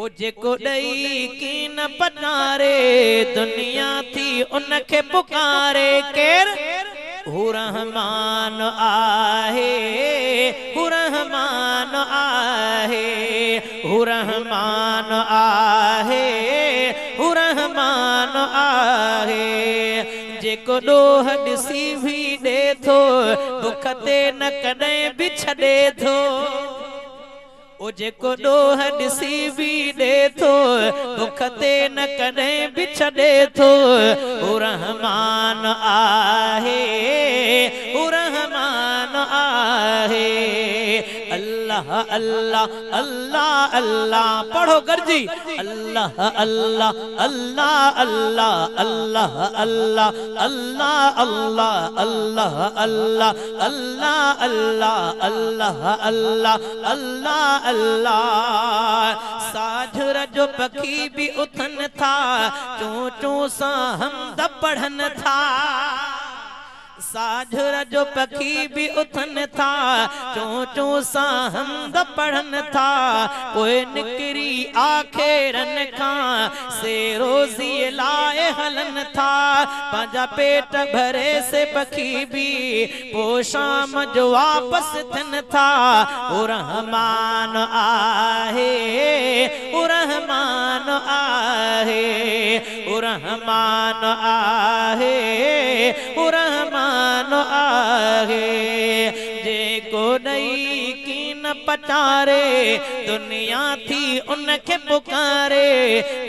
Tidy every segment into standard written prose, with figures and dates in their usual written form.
ओ जेको ॾई की न पटारे दुनिया थी उनखे पुकारे केर हू रहमान आहे हू रहमान आहे हू रहमान आहे हू रहमान आहे जेको ॾोह ॾिसी भी ॾे थो दुख ते न कॾहिं बि छॾे थो ओ जेको ॾोह ॾिसी भी ॾे थो दुख ते न कॾहिं बि छॾे थो हू रहमान आहे हू रहमान आहे अल्लाह अल्लाह अल्लाह अल्लाह पढ़ो गरजी अल्लाह अल्लाह अल्लाह अल्लाह अल्लाह अल्लाह अल्लाह अल्लाह अल्लाह अल्लाह अल्लाह अल्लाह अल्लाह अल्लाह अल्लाह अल्लाह साझर जो पखी भी उथन था चूं चूं सा हमद पढ़न था साझर जो पखी भी उथन था चूं चूं सा हमद पढ़न था कोई निकरी आखेरन खां से रोज़ी लाए हलन था पंहिंजा पेट भरे से पखी भी पो शाम जो वापस थियन था हू रहमान आहे हू रहमान आहे हू रहमान आहे हू रहमान आहे जेको ॾई की न पटारे दुनिया थी उनखे पुकारे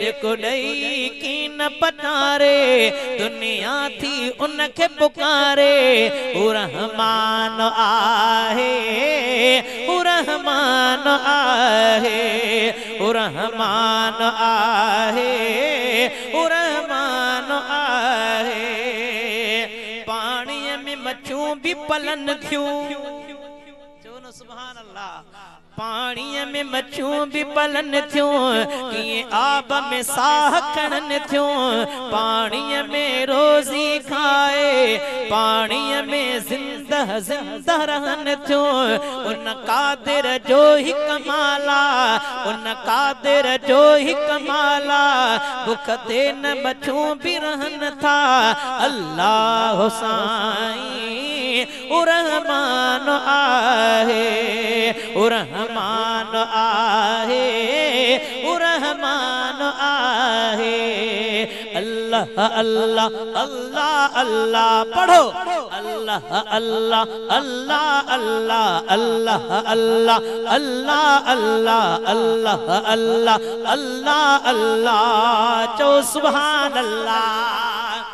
जेको ॾई की न पटारे दुनिया थी उनखे पुकारे हू रहमान आहे हू रहमान आहे हू रहमान आहे हू रहमान आहे पाणीअ में मच्छूं भी पलन थियूं चो न सुभान अल्लाह पाणीअ में मच्छूं भी पलन थियूं कीअं आब में साह खणन थियूं पाणीअ में रोज़ी खाए पाणीअ में ज़िंदह ज़िंदह रहन थियूं उन कादिर जो ही कमाला उन कादिर जो ही कमाला बुख ते न मच्छूं भी रहन था अल्लाह साईं हू रहमान आहे हू रहमान आहे हू रहमान आहे अल्लाह अल्लाह अल्लाह अल्लाह पढ़ो अल्लाह अल्लाह अल्लाह अल्लाह अल्लाह अल्लाह अल्लाह अल्लाह अल्लाह अल्लाह अल्लाह अल्लाह चो सुभान अल्लाह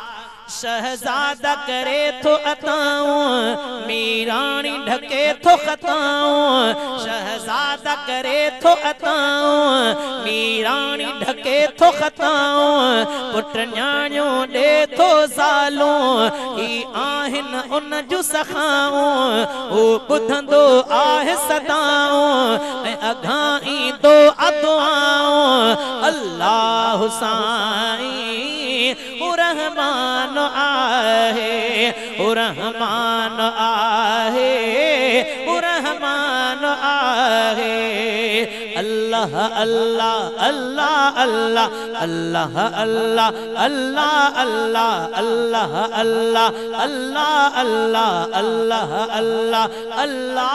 शहजादा करे थो अताऊं मीरानी ढके थो खताऊं शहजादा करे थो अताऊं मीरानी ढके थो खताऊं पुट न्याणियों ॾे थो ज़ालूं ही आहिन उन जूं सखाऊं हू ॿुधंदो आहे सदाऊं ऐं अघां ईंदो अदुआऊं अल्लाह साईं हू रहमान आहे हू रहमान आहे हू रहमान आहे अल्लाह अल्लाह अल्लाह अल्लाह अल्लाह अल्लाह अल्लाह अल्लाह अल्लाह अल्लाह अल्लाह अल्लाह अल्लाह अल्लाह